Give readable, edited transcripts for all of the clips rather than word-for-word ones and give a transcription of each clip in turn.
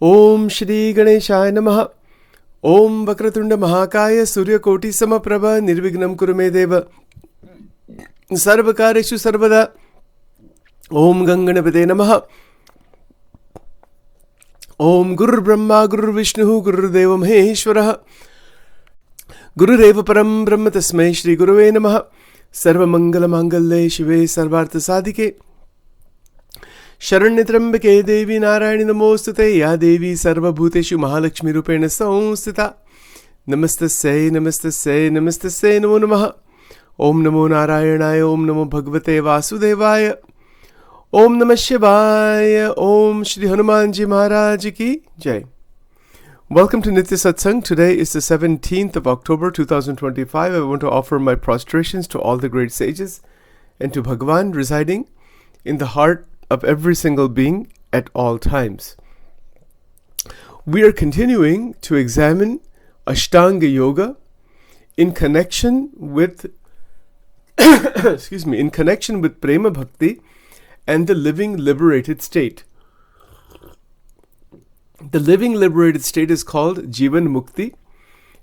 Om Shri Ganeshaya Namaha. Om Vakratunda Mahakaya Suryakoti Samaprabha Nirvignam Kurumedeva Sarvakareshu Sarvada. Om Ganganapade Namaha. Om Guru Brahma Guru Vishnu Guru Deva Maheshwaraha Guru Reva Param Brahma Tasmai Shri Guruve Namaha. Sarva Mangala Mangalle Shive Sarvartha Sadike Sharanyatrambake Devi Narayani Namostute Ya Devi Sarva Bhuteshu Mahalakshmi Rupena Samstita. Namaste Namaste Namaste Namo Namaha. Om Namo Narayanaya. Om Namo Bhagavate Vasudevaya. Om Namah Shivaya. Om Shri Hanumanji Maharaj Ki Jai. Welcome to Nitya Satsang. Today is the 17th of October 2025. I want to offer my prostrations to all the great sages and to Bhagavan residing in the heart of every single being at all times. We are continuing to examine Ashtanga Yoga in connection with in connection with Prema Bhakti and the living liberated state. The living liberated state is called Jivan Mukti,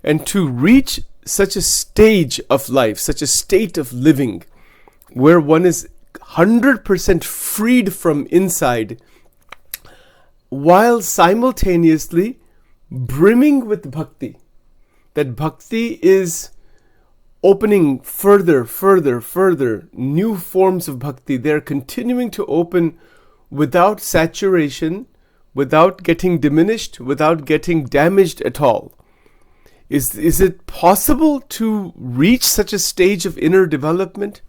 and to reach such a stage of life, such a state of living, where one is 100% freed from inside, while simultaneously brimming with bhakti, that bhakti is opening further, new forms of bhakti. They're continuing to open without saturation, without getting diminished, without getting damaged at all. Is it possible to reach such a stage of inner development?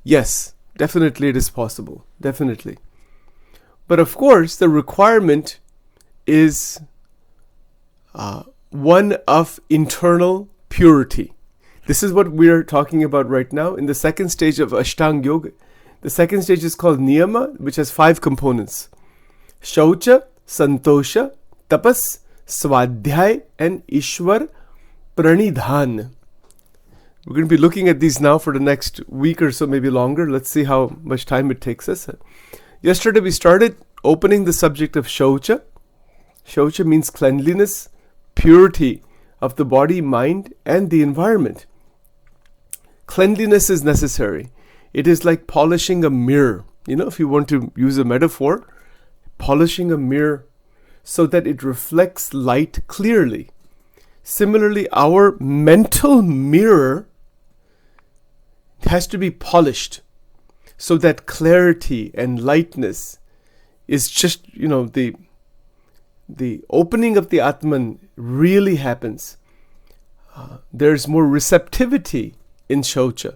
Yes, definitely it is possible. Definitely. But of course, the requirement is one of internal purity. This is what we are talking about right now in the second stage of Ashtanga Yoga. The second stage is called Niyama, which has 5 components: Saucha, Santosha, Tapas, Swadhyay, and Ishwar Pranidhan. We're going to be looking at these now for the next week or so, maybe longer. Let's see how much time it takes us. Yesterday we started opening the subject of Saucha. Saucha means cleanliness, purity of the body, mind, and the environment. Cleanliness is necessary. It is like polishing a mirror. You know, if you want to use a metaphor, polishing a mirror so that it reflects light clearly. Similarly, our mental mirror has to be polished so that clarity and lightness is just, the opening of the Atman really happens. There's more receptivity in Saucha.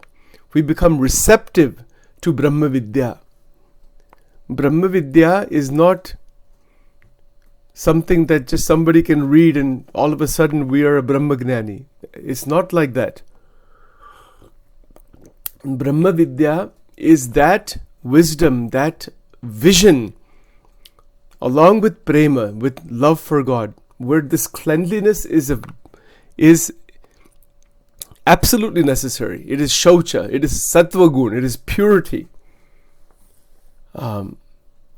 We become receptive to Brahma Vidya. Brahma Vidya is not something that just somebody can read and all of a sudden we are a Brahmagnani. It's not like that. Brahma Vidya is that wisdom, that vision, along with prema, with love for God, where this cleanliness is absolutely necessary. It is Saucha, it is Sattva Gun, it is purity. And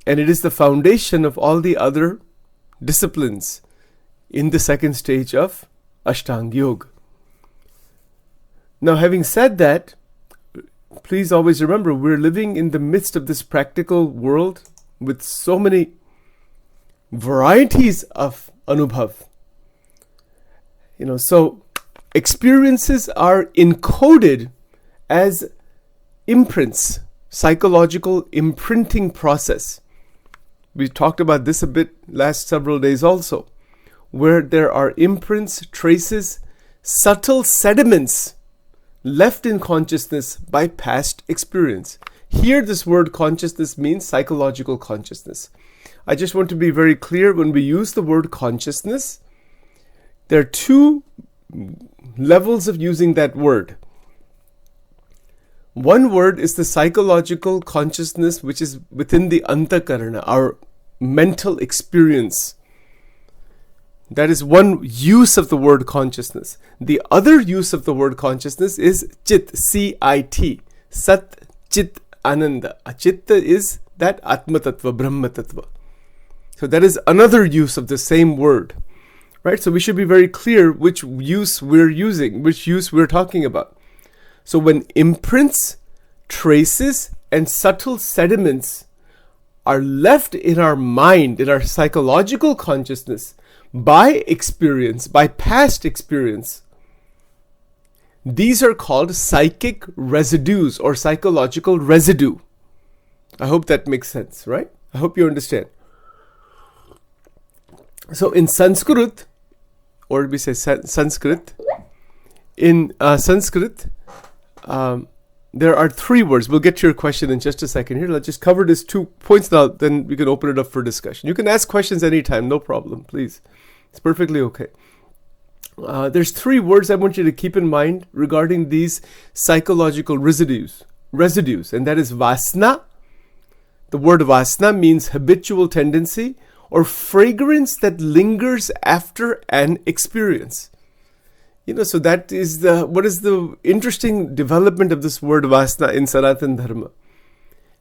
it is the foundation of all the other disciplines in the second stage of Ashtanga Yoga. Now, having said that, please always remember, we're living in the midst of this practical world with so many varieties of anubhav. So experiences are encoded as imprints, psychological imprinting process. We talked about this a bit last several days also, where there are imprints, traces, subtle sediments left in consciousness by past experience. Here this word consciousness means psychological consciousness. I just want to be very clear, when we use the word consciousness, there are 2 levels of using that word. One word is the psychological consciousness which is within the antakarana, our mental experience. That is one use of the word consciousness. The other use of the word consciousness is chit, C-I-T, Sat Chit Ananda. Chitta is that Atma Tattva, Brahma Tattva. So that is another use of the same word, right? So we should be very clear which use we're using, which use we're talking about. So when imprints, traces, and subtle sediments are left in our mind, in our psychological consciousness, by experience, by past experience, these are called psychic residues or psychological residue. I hope that makes sense, right? I hope you understand. So in Sanskrit, or we say Sanskrit, in Sanskrit, there are three words. We'll get to your question in just a second here. Let's just cover these 2 points now, then we can open it up for discussion. You can ask questions anytime, no problem, please. It's perfectly okay. There's 3 words I want you to keep in mind regarding these psychological residues, and that is vasna. The word vasna means habitual tendency or fragrance that lingers after an experience. So that is what is the interesting development of this word vasna in Sanatana Dharma.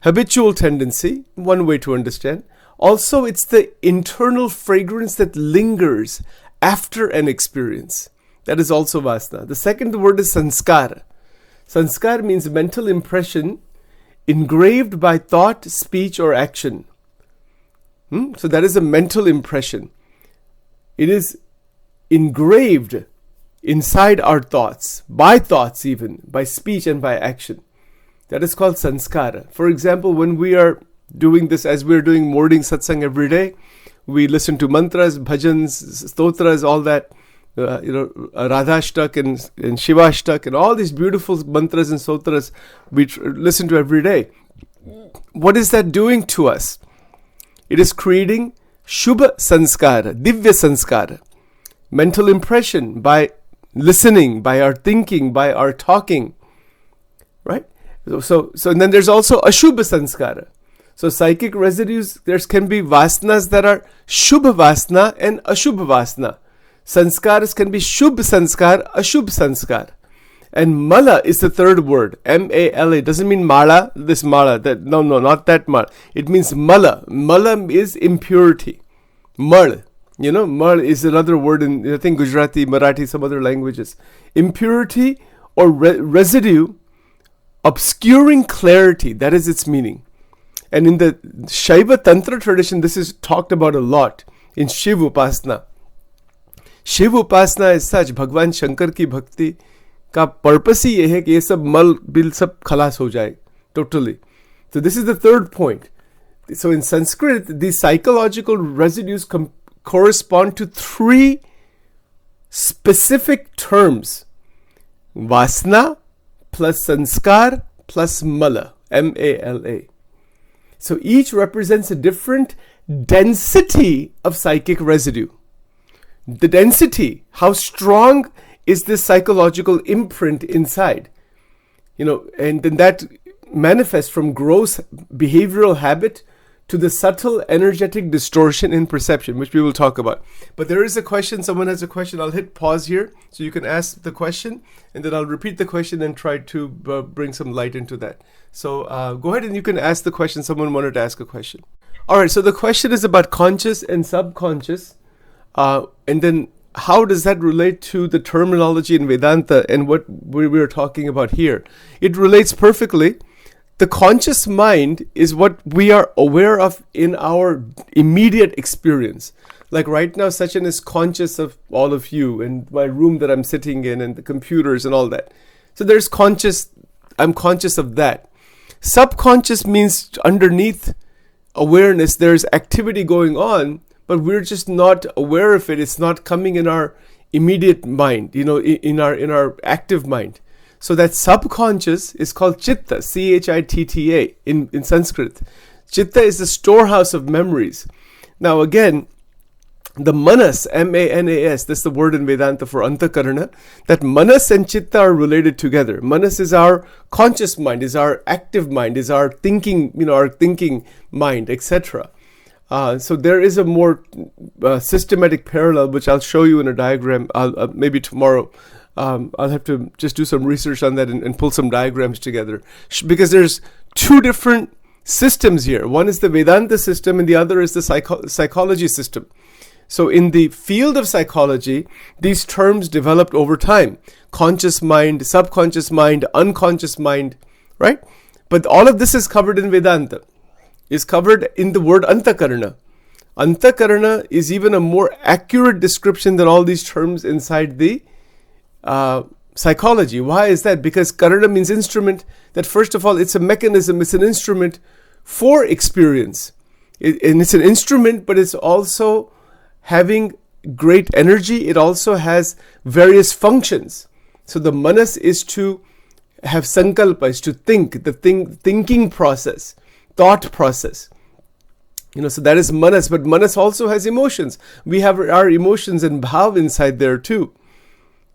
Habitual tendency, one way to understand. Also, it's the internal fragrance that lingers after an experience. That is also vasna. The second word is sanskar. Sanskar means mental impression engraved by thought, speech, or action. So that is a mental impression. It is engraved inside our thoughts, by thoughts even, by speech and by action. That is called sanskara. For example, when we are doing this, as we're doing morning satsang every day, we listen to mantras, bhajans, stotras, all that, Radhashtak and Shivashtak and all these beautiful mantras and stotras we listen to every day. What is that doing to us? It is creating Shubha Sanskara, Divya Sanskara, mental impression by listening, by our thinking, by our talking, right? So and then there's also Ashubha Sanskara. So psychic residues, there can be vasanas that are Shubha Vasana and Ashubha Vasana. Sanskaras can be Shubha Sanskar, Ashubha Sanskar. And mala is the third word. M-A-L-A. Doesn't mean mala, this mala. No, not that mala. It means mala. Mala is impurity. Mal. Mal is another word in, I think, Gujarati, Marathi, some other languages. Impurity or residue, obscuring clarity. That is its meaning. And in the Shaiva Tantra tradition, this is talked about a lot in Shiv Upasana. Shiv Upasana is such, Bhagwan Shankar ki bhakti का purpose ही ये है कि ये सब मल bill सब खलास हो जाए totally. So this is the third point. So in Sanskrit, these psychological residues correspond to 3 specific terms: vasna plus sanskar plus mala, M-A-L-A. So each represents a different density of psychic residue. The density, how strong is this psychological imprint inside? And then that manifests from gross behavioral habit to the subtle energetic distortion in perception, which we will talk about. But there is a question, someone has a question. I'll hit pause here so you can ask the question, and then I'll repeat the question and try to bring some light into that. So go ahead and you can ask the question. Someone wanted to ask a question. All right, so the question is about conscious and subconscious, and then how does that relate to the terminology in Vedanta and what we're talking about here? It relates perfectly. The conscious mind is what we are aware of in our immediate experience. Like right now, Sachin is conscious of all of you and my room that I'm sitting in and the computers and all that. So there's conscious, I'm conscious of that. Subconscious means underneath awareness, there's activity going on, but we're just not aware of it. It's not coming in our immediate mind, in our active mind. So that subconscious is called chitta, C-H-I-T-T-A in Sanskrit. Chitta is the storehouse of memories. Now again, the manas, M-A-N-A-S, that's the word in Vedanta for antakarana, that manas and chitta are related together. Manas is our conscious mind, is our active mind, is our thinking, our thinking mind, etc. So there is a more systematic parallel, which I'll show you in a diagram, maybe tomorrow. I'll have to just do some research on that and pull some diagrams together. Because there's 2 different systems here. One is the Vedanta system and the other is the psychology system. So in the field of psychology, these terms developed over time. Conscious mind, subconscious mind, unconscious mind, right? But all of this is covered in Vedanta. Is covered in the word antakarana. Antakarana is even a more accurate description than all these terms inside the psychology. Why is that? Because karana means instrument. That first of all, it's a mechanism, it's an instrument for experience. And it's an instrument, but it's also having great energy. It also has various functions. So the manas is to have sankalpa, is to think, the thinking process, thought process. So that is manas, but manas also has emotions. We have our emotions and bhav inside there too.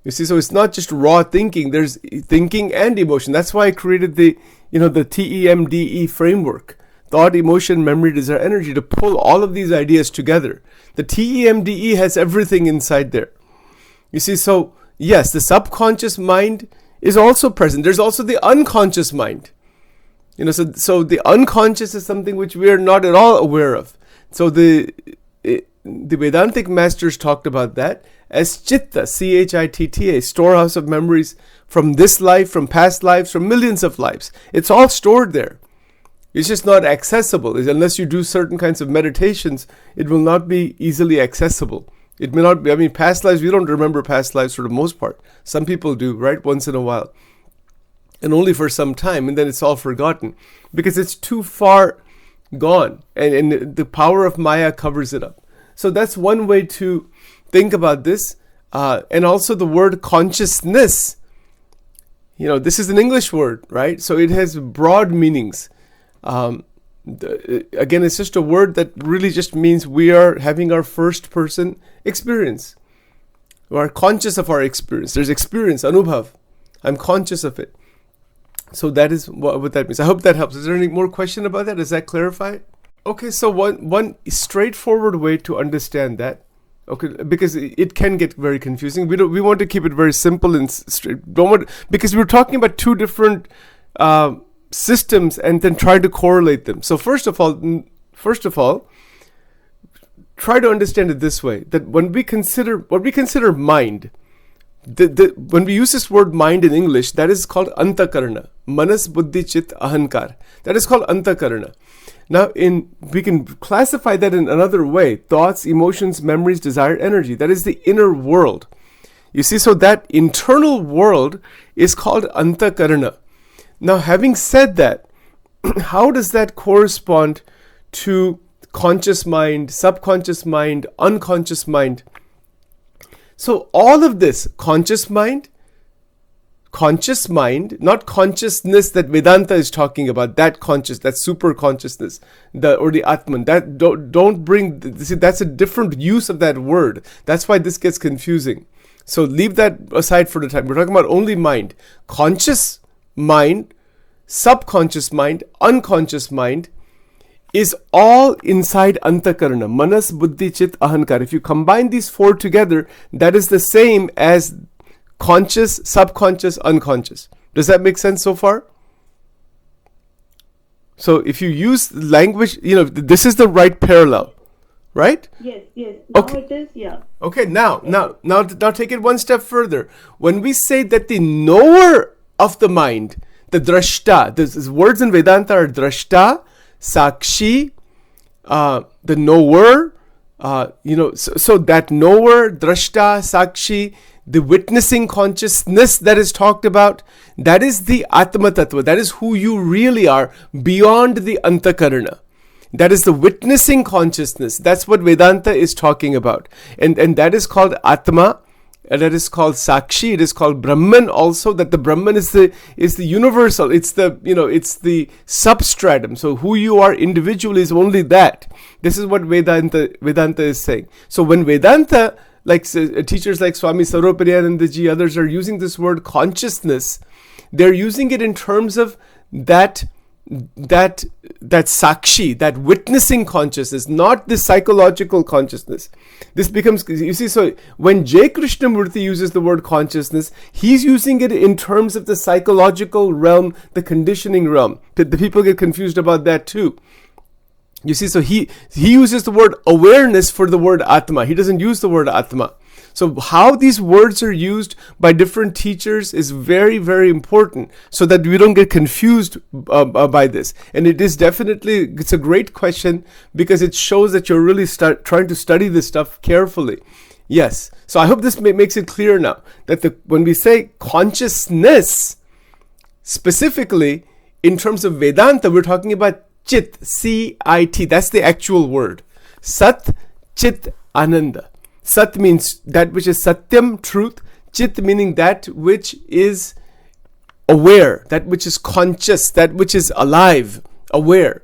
You see, so it's not just raw thinking, there's thinking and emotion. That's why I created the TEMDE framework. Thought, emotion, memory, desire, energy, to pull all of these ideas together. The TEMDE has everything inside there. You see, so yes, the subconscious mind is also present. There's also the unconscious mind. So the unconscious is something which we are not at all aware of. So the Vedantic masters talked about that as chitta, CHITTA, storehouse of memories from this life, from past lives, from millions of lives. It's all stored there. It's just not accessible. Unless you do certain kinds of meditations, it will not be easily accessible. It may not be, past lives, we don't remember past lives for the most part. Some people do, right? Once in a while. And only for some time, and then it's all forgotten. Because it's too far gone. And the power of Maya covers it up. So that's one way to think about this. And also the word consciousness. This is an English word, right? So it has broad meanings. Again, it's just a word that really just means we are having our first person experience. We are conscious of our experience. There's experience, anubhav. I'm conscious of it. So that is what that means. I hope that helps. Is there any more question about that? Does that clarify? Okay, so one straightforward way to understand that, okay, because it can get very confusing. We want to keep it very simple and straight. Because we're talking about two different systems and then try to correlate them. So first of all, try to understand it this way: that when we consider mind, when we use this word mind in English, that is called antakarana, manas, buddhi, chit, ahankar. That is called antakarana. Now, we can classify that in another way: thoughts, emotions, memories, desire, energy. That is the inner world. You see, so that internal world is called antakarana. Now, having said that, how does that correspond to conscious mind, subconscious mind, unconscious mind? So all of this, conscious mind, not consciousness that Vedanta is talking about, that super consciousness, or the Atman, that don't bring, see, that's a different use of that word. That's why this gets confusing. So leave that aside for the time. We're talking about only mind. Conscious mind, subconscious mind, unconscious mind is all inside antakarana, manas, buddhi, chit, ahankar. If you combine these four together, that is the same as conscious, subconscious, unconscious. Does that make sense so far? So if you use language, this is the right parallel, right? Yes. Now okay. It is, yeah. Okay, now take it one step further. When we say that the knower of the mind, the drashta, the words in Vedanta are drashta, sakshi, the knower, so that knower, drashta, sakshi, the witnessing consciousness that is talked about, that is the Atma Tattva. That is who you really are beyond the Antakarana. That is the witnessing consciousness. That's what Vedanta is talking about. And that is called Atma. And that is called Sakshi. It is called Brahman also. That the Brahman is the universal. It's the substratum. So who you are individually is only that. This is what Vedanta is saying. So when Vedanta, like teachers like Swami Sarvapariyanandaji, others are using this word consciousness, they're using it in terms of that that sakshi, that witnessing consciousness, not the psychological consciousness. This becomes, you see, so when J. Krishnamurti uses the word consciousness, he's using it in terms of the psychological realm, the conditioning realm. The people get confused about that too. You see, so he uses the word awareness for the word Atma. He doesn't use the word Atma. So how these words are used by different teachers is very, very important, so that we don't get confused by this. And it's a great question, because it shows that you're really trying to study this stuff carefully. Yes. So I hope this makes it clear now that when we say consciousness, specifically in terms of Vedanta, we're talking about Chit, C-I-T. That's the actual word. Sat, Chit, Ananda. Sat means that which is Satyam, truth. Chit meaning that which is aware, that which is conscious, that which is alive, aware.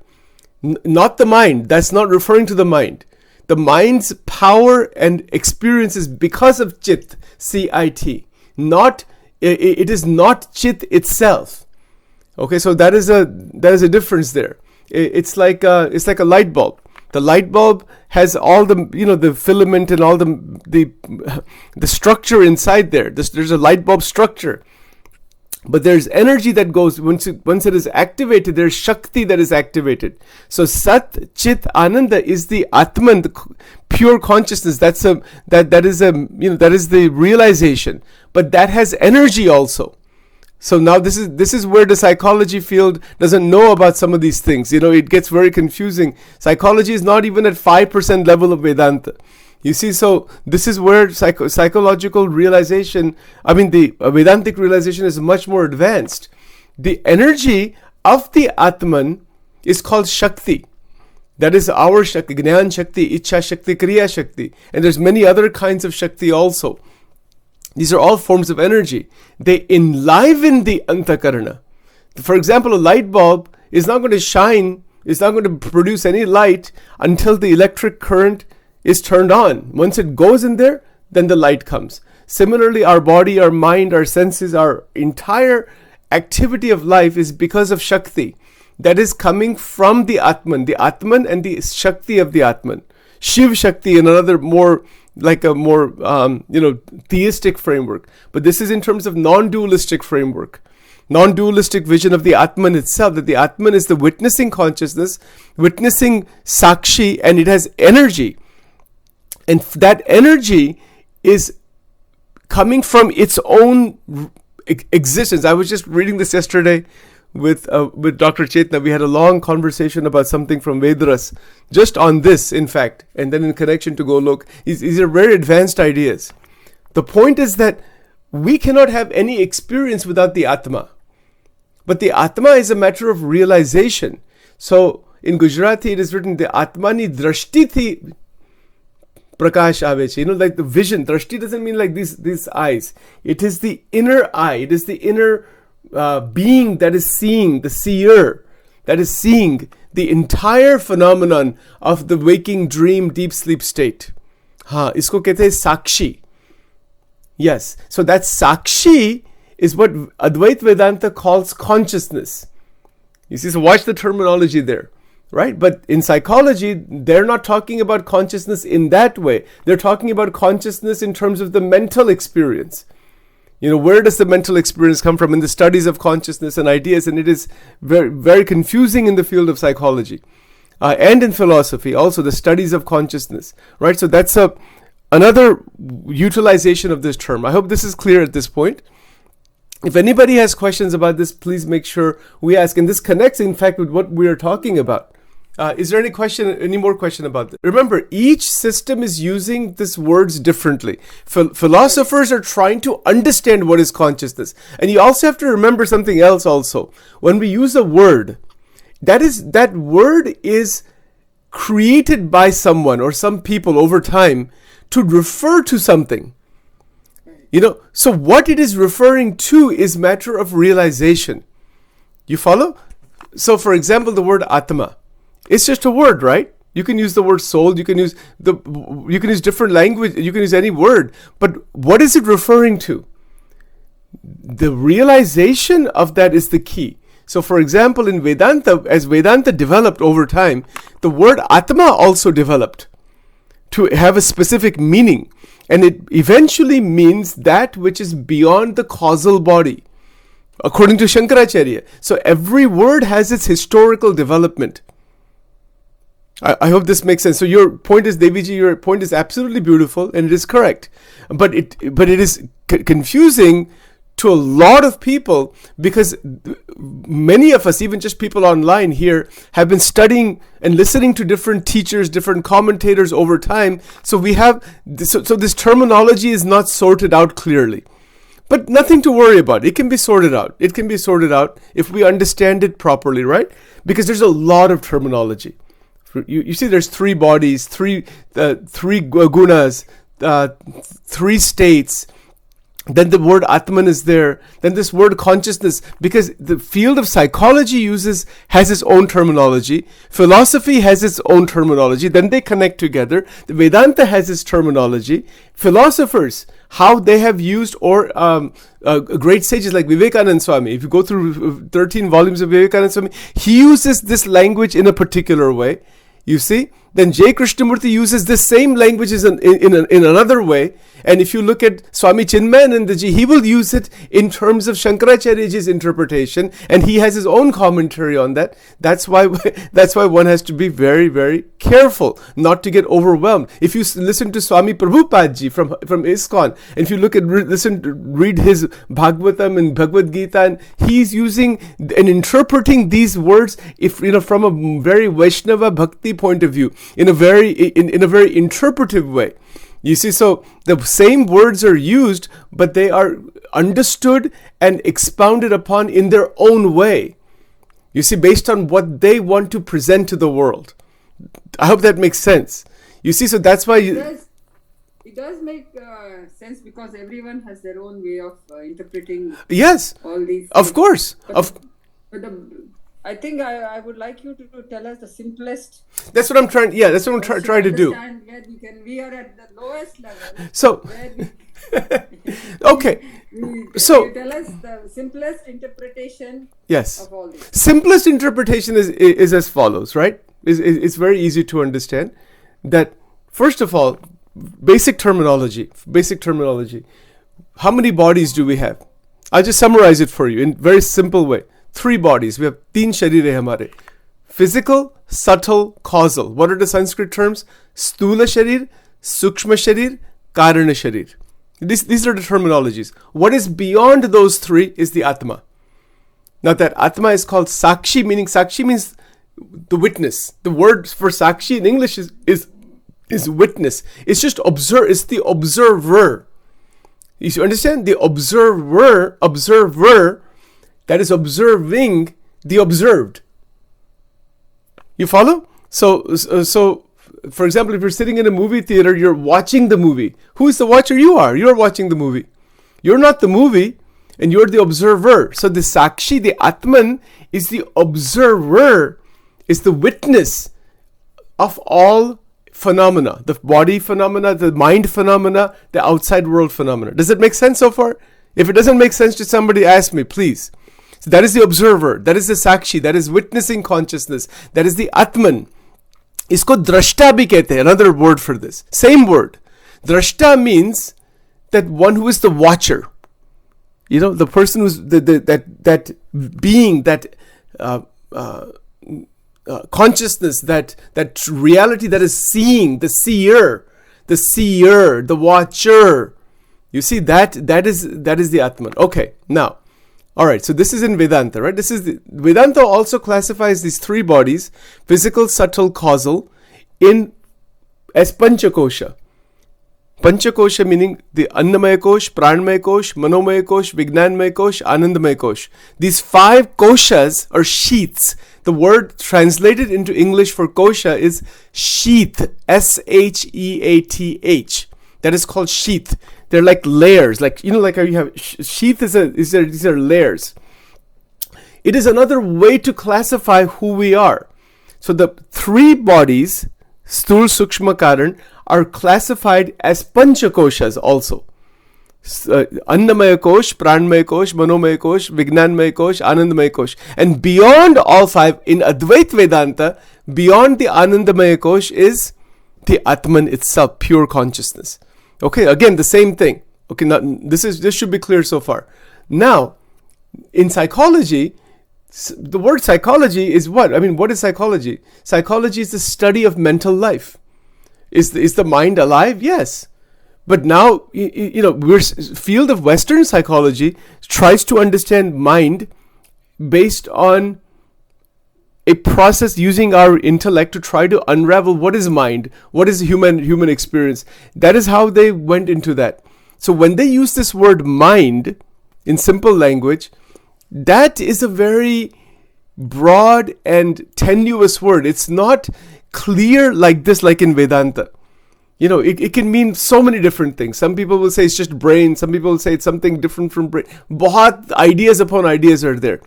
Not the mind. That's not referring to the mind. The mind's power and experience is because of Chit, C-I-T. It is not Chit itself. Okay, so that is a difference there. It's like a light bulb. The light bulb has all the filament and all the structure inside there. There's a light bulb structure, but there's energy that goes once it is activated. There's Shakti that is activated. So Sat, Chit, Ananda is the Atman, the pure consciousness. That is the realization, but that has energy also. So now this is where the psychology field doesn't know about some of these things. It gets very confusing. Psychology is not even at 5% level of Vedanta. You see, so this is where psychological realization, the Vedantic realization is much more advanced. The energy of the Atman is called Shakti. That is our Shakti, Gnan Shakti, Ichha Shakti, Kriya Shakti. And there's many other kinds of Shakti also. These are all forms of energy. They enliven the antakarana. For example, a light bulb is not going to shine, it's not going to produce any light until the electric current is turned on. Once it goes in there, then the light comes. Similarly, our body, our mind, our senses, our entire activity of life is because of Shakti. That is coming from the Atman and the Shakti of the Atman. Shiv Shakti, and another more theistic framework. But this is in terms of non-dualistic framework. Non-dualistic vision of the Atman itself, that the Atman is the witnessing consciousness, witnessing Sakshi, and it has energy. And that energy is coming from its own existence. I was just reading this yesterday with Dr. Chetna. We had a long conversation about something from Vedas, just on this, in fact, and then in connection to Golok. These are very advanced ideas. The point is that we cannot have any experience without the Atma. But the Atma is a matter of realization. So in Gujarati it is written, the Atmani drashti thi prakash aveche. Like the vision. Drashti doesn't mean like these eyes. It is the inner eye. It is the inner being that is seeing, the seer, that is seeing the entire phenomenon of the waking dream deep sleep state. Isko kehte hai sakshi. Yes. So that sakshi is what Advaita Vedanta calls consciousness. You see, so watch the terminology there, right? But in psychology, they're not talking about consciousness in that way. They're talking about consciousness in terms of the mental experience. Where does the mental experience come from in the studies of consciousness and ideas? And it is very, very confusing in the field of psychology and in philosophy also, the studies of consciousness, right? So that's another utilization of this term. I hope this is clear at this point. If anybody has questions about this, please make sure we ask. And this connects, in fact, with what we are talking about. Is there any more question about this? Remember, each system is using these words differently. Philosophers are trying to understand what is consciousness. And you also have to remember something else also. When we use a word, that word is created by someone or some people over time to refer to something. So what it is referring to is matter of realization. You follow? So for example, the word Atma. It's just a word, right? You can use the word soul, you can use different language, you can use any word. But what is it referring to? The realization of that is the key. So for example, in Vedanta, as Vedanta developed over time, the word Atma also developed to have a specific meaning. And it eventually means that which is beyond the causal body, according to Shankaracharya. So every word has its historical development. I hope this makes sense. So your point is, Deviji, your point is absolutely beautiful and it is correct. But it is confusing to a lot of people, because many of us, even just people online here, have been studying and listening to different teachers, different commentators over time. So we have so this terminology is not sorted out clearly. But nothing to worry about. It can be sorted out. It can be sorted out if we understand it properly, right? Because there's a lot of terminology. You see, there's three bodies, three gunas, three states. Then the word Atman is there. Then this word consciousness, because the field of psychology has its own terminology. Philosophy has its own terminology. Then they connect together. The Vedanta has its terminology. Philosophers, how they have used, or great sages like Vivekananda Swami. If you go through 13 volumes of Vivekananda Swami, he uses this language in a particular way. You see? Then J. Krishnamurti uses this same language in another way. And if you look at Swami Chinmayanandaji, he will use it in terms of Shankaracharyaji's interpretation, and he has his own commentary on that. That's why one has to be very, very careful not to get overwhelmed. If you listen to Swami Prabhupadaji from ISKCON, and if you read his Bhagavatam and Bhagavad Gita, and he's using and interpreting these words, from a very Vaishnava Bhakti point of view, in a very interpretive way. You see, so the same words are used, but they are understood and expounded upon in their own way. You see, based on what they want to present to the world. I hope that makes sense. You see, so that's why it does make sense, because everyone has their own way of interpreting. Yes, all these. Of course. I think I would like you to tell us the simplest. That's what I'm trying. Yeah, that's what I'm trying to do. Where we are at the lowest level. So, okay. So you tell us the simplest interpretation. Yes. Of all this. Simplest interpretation is as follows, right? It's very easy to understand that. First of all, basic terminology. How many bodies do we have? I'll just summarize it for you in very simple way. 3 bodies. We have teen sharir hai hamare. Physical, subtle, causal. What are the Sanskrit terms? Stula sharir, sukshma sharir, karana sharir. These are the terminologies. What is beyond those 3 is the Atma. Now that Atma is called Sakshi, meaning Sakshi means the witness. The word for Sakshi in English is witness. It's just observe. It's the observer. You understand? The observer that is observing the observed. You follow? So, for example, if you're sitting in a movie theater, you're watching the movie. Who is the watcher? You are. You're watching the movie. You're not the movie, and you're the observer. So the Sakshi, the Atman, is the observer, is the witness of all phenomena. The body phenomena, the mind phenomena, the outside world phenomena. Does it make sense so far? If it doesn't make sense to somebody, ask me, please. So that is the observer. That is the Sakshi. That is witnessing consciousness. That is the Atman. Isko drashta bhi kehte hai, another word for this. Same word. Drashta means that one who is the watcher. The person who's that being, that consciousness, that reality that is seeing, the seer, the watcher. You see, that is the Atman. Okay, now. Alright, so this is in Vedanta, right? Vedanta also classifies these 3 bodies, physical, subtle, causal, as Panchakosha. Panchakosha meaning the Annamaya Kosh, Pranamaya Kosh, Manomaya Kosh, Vijnanmaya Kosh, Anandamaya Kosh. These 5 koshas are sheaths. The word translated into English for kosha is sheath, S-H-E-A-T-H. That is called sheath. They're like layers, like how you have sheath these are layers. It is another way to classify who we are. So the 3 bodies, Sthul, Sukshma, Karan, are classified as Panchakoshas also. Annamaya Kosh, Pranmaya Kosh, Manomaya Kosh, Vignanmaya Kosh, Anandamaya Kosh. And beyond all five, in Advait Vedanta, beyond the Anandamaya Kosh is the Atman itself, pure consciousness. Okay, again, the same thing. Okay, now, this should be clear so far. Now, in psychology, the word psychology is what? I mean, what is psychology? Psychology is the study of mental life. Is the mind alive? Yes. But now, field of Western psychology tries to understand mind based on a process using our intellect to try to unravel what is mind, what is human experience. That is how they went into that. So when they use this word mind in simple language, that is a very broad and tenuous word. It's not clear like this, like in Vedanta. It can mean so many different things. Some people will say it's just brain. Some people will say it's something different from brain. Bahut ideas upon ideas are there.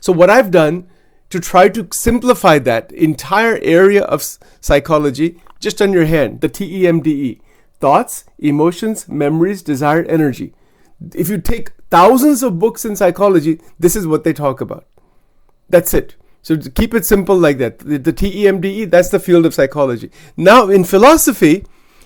So what I've done to try to simplify that entire area of psychology, just on your hand, the TEMDE, thoughts, emotions, memories, desire, energy. If you take thousands of books in psychology, this is what they talk about. That's it. So to keep it simple like that, the TEMDE, that's the field of psychology. Now in philosophy,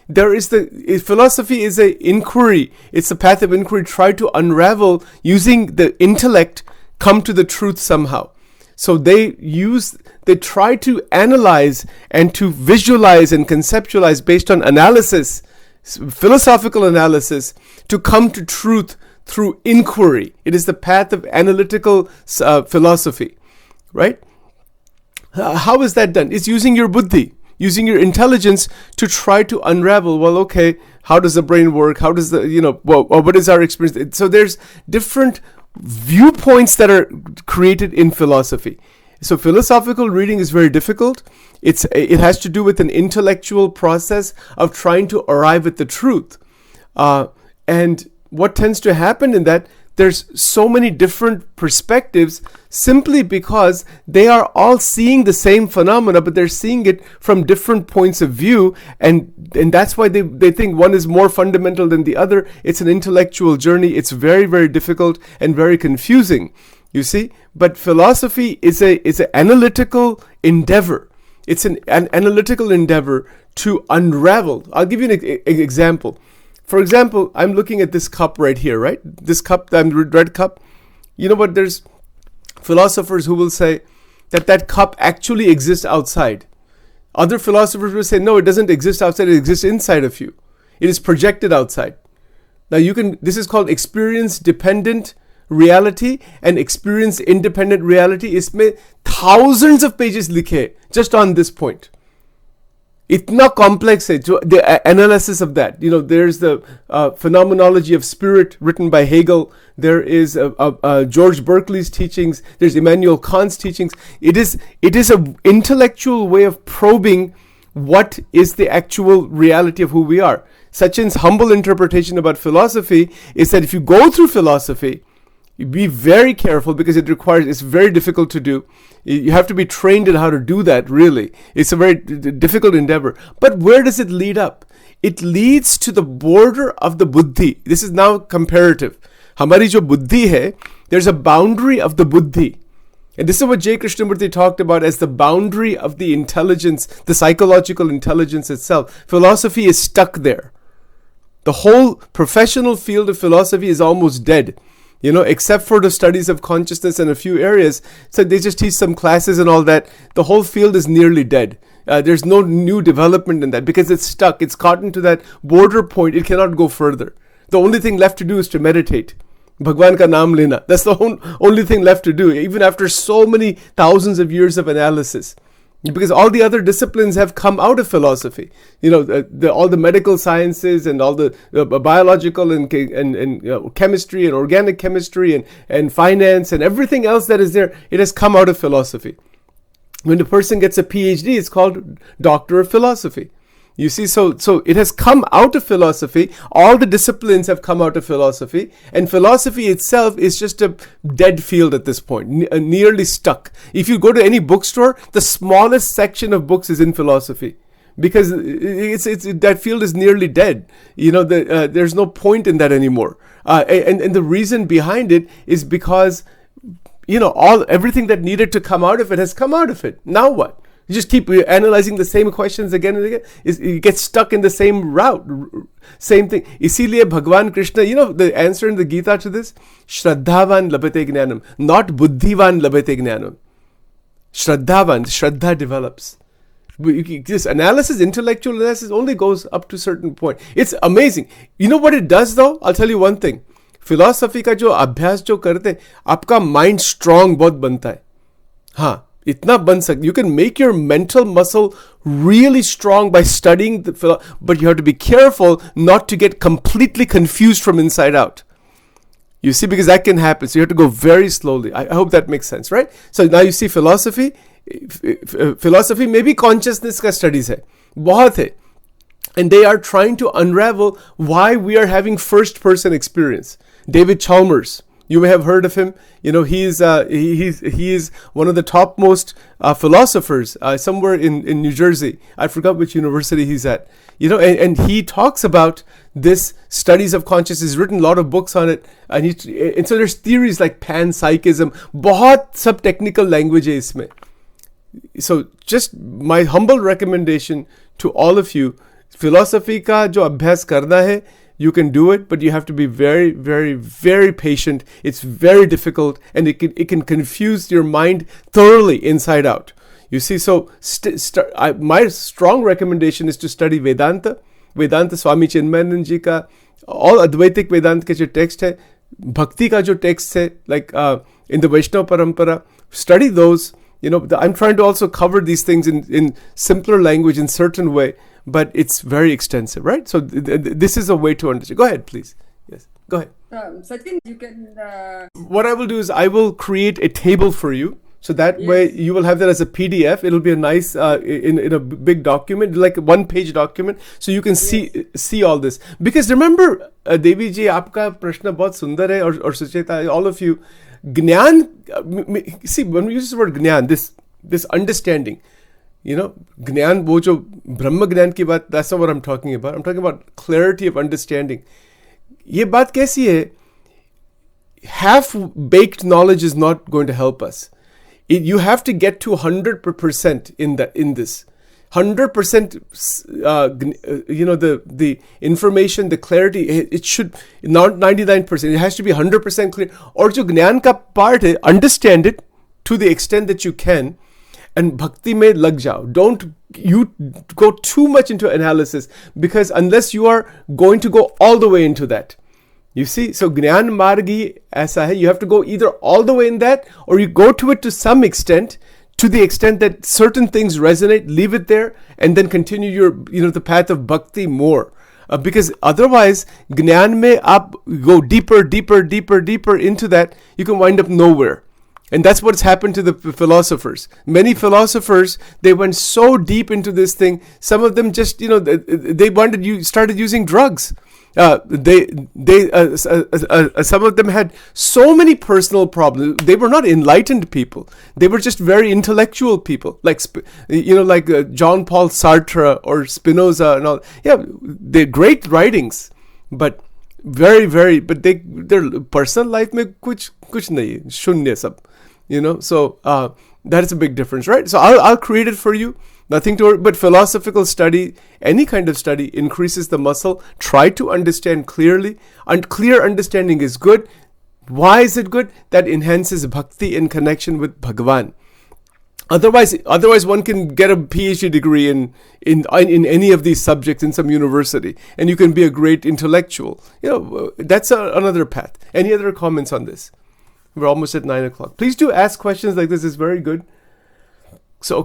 philosophy is an inquiry. It's a path of inquiry. Try to unravel using the intellect, come to the truth somehow. So they try to analyze and to visualize and conceptualize based on analysis, philosophical analysis, to come to truth through inquiry. It is the path of analytical philosophy, right? How is that done? It's using your buddhi, using your intelligence to try to unravel, well, okay, how does the brain work? How does what is our experience? So there's different viewpoints that are created in philosophy. So philosophical reading is very difficult. It has to do with an intellectual process of trying to arrive at the truth. And what tends to happen in that, there's so many different perspectives simply because they are all seeing the same phenomena, but they're seeing it from different points of view. And that's why they think one is more fundamental than the other. It's an intellectual journey. It's very, very difficult and very confusing, you see. But philosophy is an analytical endeavor. It's an analytical endeavor to unravel. I'll give you an example. For example, I'm looking at this cup right here, right? This cup, the red cup. You know what? There's philosophers who will say that cup actually exists outside. Other philosophers will say, no, it doesn't exist outside. It exists inside of you. It is projected outside. Now this is called experience-dependent reality and experience-independent reality. Isme thousands of pages likhe just on this point. Itna complex hai, the analysis of that. There's the phenomenology of spirit written by Hegel. There is George Berkeley's teachings. There's Immanuel Kant's teachings. It is an intellectual way of probing what is the actual reality of who we are. Sachin's humble interpretation about philosophy is that if you go through philosophy, be very careful because it's very difficult to do. You have to be trained in how to do that, really. It's a very difficult endeavor. But where does it lead up? It leads to the border of the buddhi. This is now comparative. Hamari jo buddhi hai, there's a boundary of the buddhi. And this is what J. Krishnamurti talked about as the boundary of the intelligence, the psychological intelligence itself. Philosophy is stuck there. The whole professional field of philosophy is almost dead. Except for the studies of consciousness in a few areas. So they just teach some classes and all that. The whole field is nearly dead. There's no new development in that because it's stuck. It's caught into that border point. It cannot go further. The only thing left to do is to meditate. Bhagwan ka naam lena. That's the only thing left to do, even after so many thousands of years of analysis. Because all the other disciplines have come out of philosophy. All the medical sciences and all the biological and chemistry and organic chemistry and finance and everything else that is there, it has come out of philosophy. When the person gets a PhD, it's called Doctor of Philosophy. You see, so it has come out of philosophy. All the disciplines have come out of philosophy. And philosophy itself is just a dead field at this point, nearly stuck. If you go to any bookstore, the smallest section of books is in philosophy. because it's that field is nearly dead. There's no point in that anymore. And the reason behind it is because everything that needed to come out of it has come out of it. Now what? You just keep analyzing the same questions again and again. You get stuck in the same route, same thing. Isiliye Bhagwan Krishna, the answer in the Gita to this, Shraddhavan labhate jnanam, not buddhivan labhate jnanam. Shraddha develops. This analysis, intellectual analysis, only goes up to a certain point. It's amazing. You know what it does though? I'll tell you one thing. Philosophy का जो अभ्यास जो करते, आपका mind strong बहुत बनता है. हाँ. इतना बन सकता. You can make your mental muscle really strong by studying but you have to be careful not to get completely confused from inside out. You see, because that can happen. So you have to go very slowly. I hope that makes sense, right? So now you see philosophy में भी consciousness का studies है. बहुत है. And they are trying to unravel why we are having first person experience. David Chalmers, you may have heard of him. He is one of the topmost philosophers somewhere in New Jersey. I forgot which university he's at. And he talks about this studies of consciousness. He's written a lot of books on it. And so there's theories like panpsychism. बहुत सब technical language है इसमें. So just my humble recommendation to all of you, philosophy का जो अभ्यास करना है, you can do it, but you have to be very, very, very patient. It's very difficult, and it can confuse your mind thoroughly inside out. You see, so my strong recommendation is to study Vedanta. Vedanta, Swami Chinmayanand ji ka, all Advaitic Vedanta के जो text है, Bhakti का जो text है, like in the Vaishnava Parampara, study those. I'm trying to also cover these things in simpler language in certain way, but it's very extensive, right? So this is a way to understand. Go ahead, please. Yes, go ahead. Sachin, you can... What I will do is I will create a table for you. So that way you will have that as a PDF. It'll be a nice, in a big document, like a one-page document. So you can see all this. Because remember, Devi ji, aapka prashna bahut sundar hai, or Sucheta, all of you, Gnan, see, when we use the word Gnan, this understanding, Gnan, wo jo Brahma Gnan ki baat, that's not what I'm talking about. I'm talking about clarity of understanding. Ye baat kaisi hai? Half-baked knowledge is not going to help us. You have to get to 100% in this. 100%, the information, the clarity, it should not 99%. It has to be 100% clear. Or jo gnan ka part hai, understand it to the extent that you can, and bhakti mein lag jao. Don't you go too much into analysis, because unless you are going to go all the way into that. You see, so Gnan Margi aisa hai, you have to go either all the way in that, or you go to it to some extent, to the extent that certain things resonate, leave it there, and then continue your, the path of bhakti more. Because otherwise, Gnan mein aap go deeper into that, you can wind up nowhere. And that's what's happened to the philosophers. Many philosophers, they went so deep into this thing. Some of them just, they started using drugs. Some of them had so many personal problems. They were not enlightened people. They were just very intellectual people, like John Paul Sartre or Spinoza and all. Yeah, they're great writings, but very, very. But their personal life में कुछ नहीं, शून्य सब. So that is a big difference, right? So I'll create it for you. Nothing to worry, but philosophical study, any kind of study, increases the muscle. Try to understand clearly, and clear understanding is good. Why is it good? That enhances bhakti in connection with Bhagavan. Otherwise, one can get a PhD degree in any of these subjects in some university, and you can be a great intellectual. That's another path. Any other comments on this? We're almost at 9 o'clock. Please do ask questions like this. It's very good. So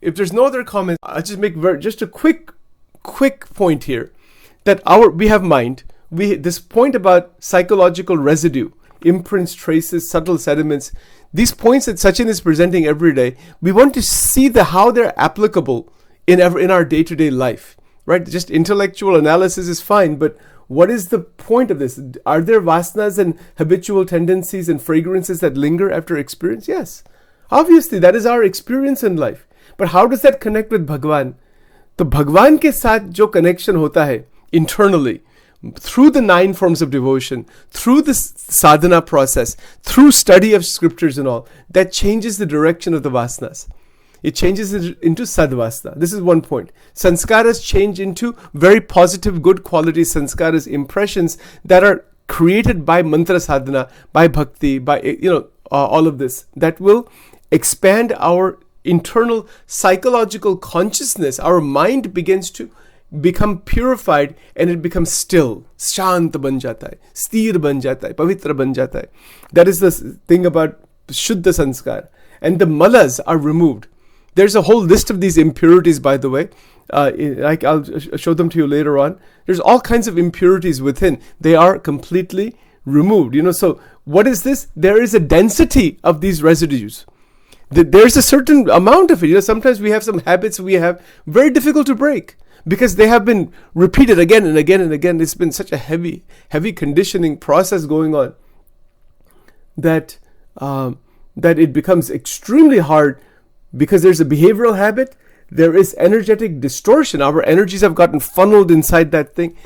if there's no other comments, I'll just make just a quick point here, that we have mind. This point about psychological residue, imprints, traces, subtle sediments, these points that Sachin is presenting every day, we want to see how they're applicable in our day-to-day life, right? Just intellectual analysis is fine, but what is the point of this? Are there vasanas and habitual tendencies and fragrances that linger after experience? Yes. Obviously, that is our experience in life. But how does that connect with Bhagavan? तो भगवान के साथ जो connection होता है internally, through the 9 forms of devotion, through the sadhana process, through study of scriptures and all, that changes the direction of the vasanas. It changes it into sadvasana. This is one point. Sanskaras change into very positive, good quality sanskaras, impressions that are created by mantra sadhana, by bhakti, by all of this. That will expand our internal psychological consciousness. Our mind begins to become purified and it becomes still. Shant ban jata hai, sthir ban jata hai, pavitra ban jata hai. That is the thing about Shuddha Sanskar. And the malas are removed. There's a whole list of these impurities, by the way. I'll show them to you later on. There's all kinds of impurities within. They are completely removed. So what is this? There is a density of these residues. There's a certain amount of it. Sometimes we have some habits we have very difficult to break because they have been repeated again and again and again. It's been such a heavy conditioning process going on that it becomes extremely hard. Because there's a behavioral habit, there is energetic distortion. Our energies have gotten funneled inside that thing.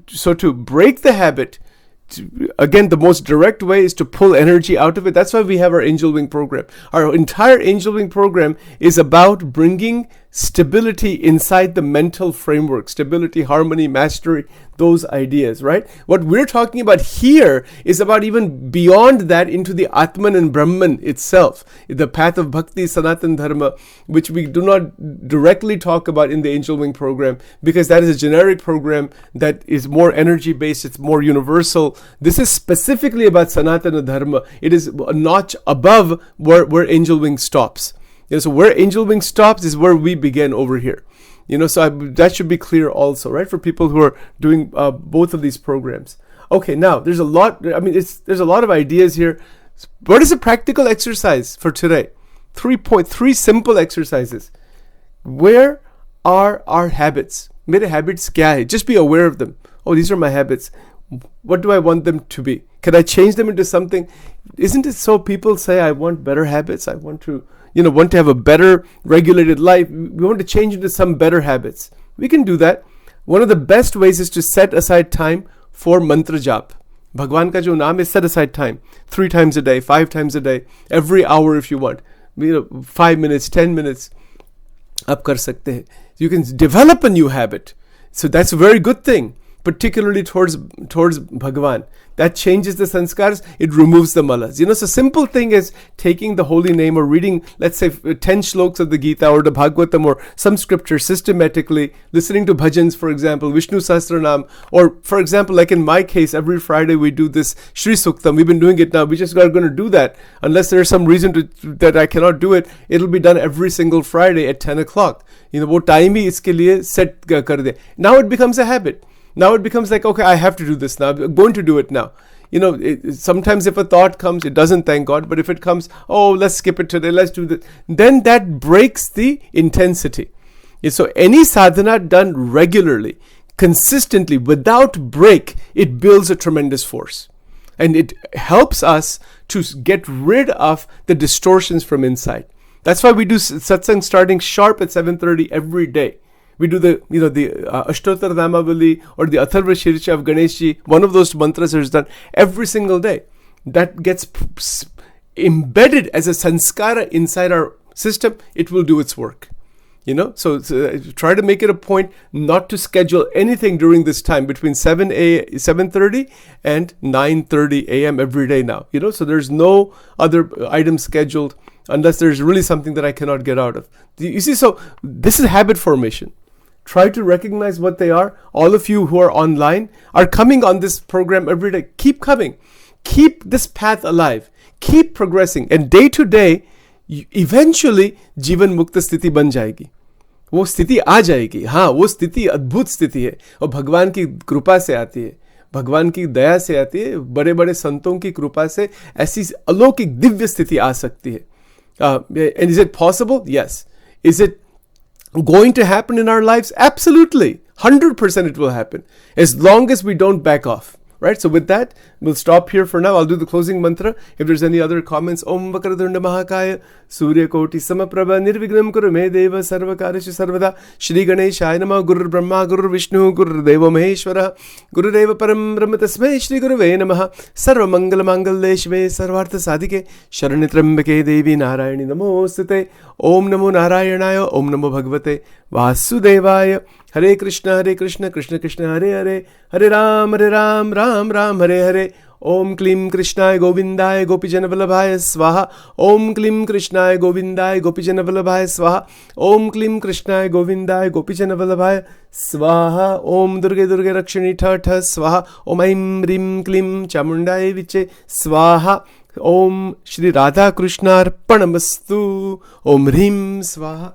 So to break the habit, again, the most direct way is to pull energy out of it. That's why we have our Angel Wing program. Our entire Angel Wing program is about bringing stability inside the mental framework. Stability, harmony, mastery, those ideas, right? What we're talking about here is about even beyond that into the Atman and Brahman itself. The path of Bhakti, Sanatan Dharma, which we do not directly talk about in the Angel Wing program because that is a generic program that is more energy based, it's more universal. This is specifically about Sanatana Dharma. It is a notch above where Angel Wing stops. So where Angel Wing stops is where we begin over here. So that should be clear also, right? For people who are doing both of these programs. Okay, now there's a lot. There's a lot of ideas here. What is a practical exercise for today? 3 simple exercises. Where are our habits? Mere habits kya hai? Just be aware of them. Oh, these are my habits. What do I want them to be? Can I change them into something? Isn't it so people say, I want better habits. I want to have a better regulated life. We want to change into some better habits. We can do that. One of the best ways is to set aside time for mantra jap. Bhagwan ka jo naam is set aside time. 3 times a day, 5 times a day, every hour if you want. 5 minutes, 10 minutes. Aap kar sakte hai. You can develop a new habit. So that's a very good thing. Particularly towards Bhagavan. That changes the sanskars, it removes the malas. So simple thing is taking the holy name or reading, let's say 10 shloks of the Gita or the Bhagavatam or some scripture systematically, listening to bhajans, for example, Vishnu Sahasranam, or for example, like in my case, every Friday we do this Shri Suktam. We've been doing it now. We just are going to do that. Unless there's some reason that I cannot do it, it'll be done every single Friday at 10 o'clock. Wo time hi iske liye set kar de. Now it becomes a habit. Now it becomes like, okay, I have to do this now. I'm going to do it now. Sometimes if a thought comes, it doesn't, thank God. But if it comes, oh, let's skip it today, let's do this. Then that breaks the intensity. So any sadhana done regularly, consistently, without break, it builds a tremendous force. And it helps us to get rid of the distortions from inside. That's why we do satsang starting sharp at 7:30 every day. We do the Ashtotar Namavali or the Atharva Shirsha of Ganeshji. One of those mantras is done every single day. That gets embedded as a sanskara inside our system. It will do its work. So try to make it a point not to schedule anything during this time between 7:30 and 9:30 a.m. every day now. So there's no other item scheduled unless there's really something that I cannot get out of. You see, so this is habit formation. Try to recognize what they are. All of you who are online are coming on this program every day. Keep coming. Keep this path alive. Keep progressing. And day to day, eventually, जीवन मुक्त स्थिति बन जाएगी. वो स्थिति आ जाएगी. हाँ, वो स्थिति अद्भुत स्थिति है. और भगवान की कृपा से आती है. भगवान की दया से आती है. बड़े बड़े संतों की कृपा से ऐसी अलौकिक दिव्य स्थिति आ सकती है. And is it possible? Yes. Is it going to happen in our lives? Absolutely. 100% it will happen. As long as we don't back off. Right, so with that, we'll stop here for now. I'll do the closing mantra. If there's any other comments, Om Vakradunda Mahakaya, Surya Koti Samaprabha, Nirvignam Kuru Me Deva Sarvakarishu Sarvada, Shri Ganeshaya Namah, Guru Brahma, Guru Vishnu, Guru Deva Maheshwara, Guru Deva Param Brahma Tasmai, Shri Guru Ve Namaha, Sarva Mangala Mangal Shive, Sarvartha Sadhike, Sharanitrambake Devi Narayani Namostate, Om Namo Narayanaya, Om Namo Bhagavate, Vasudevaya, Hare Krishna, Krishna Krishna, Hare Hare, Hare Ram, Ram Ram, Hare Hare. Om Klim Krishnaya Govindaya Gopijana Vallabhaya Swaha. Om Klim Krishnaya Govindaya Gopijana Vallabhaya Swaha. Om Klim Krishnaya Govindaya Gopijana Vallabhaya Swaha. Om Durge Rakshani Tha Swaha. Om Aim Rim Klim Chamundaya Viche Swaha. Om Shri Radha Krishna Arpanamastu. Om Rim Swaha.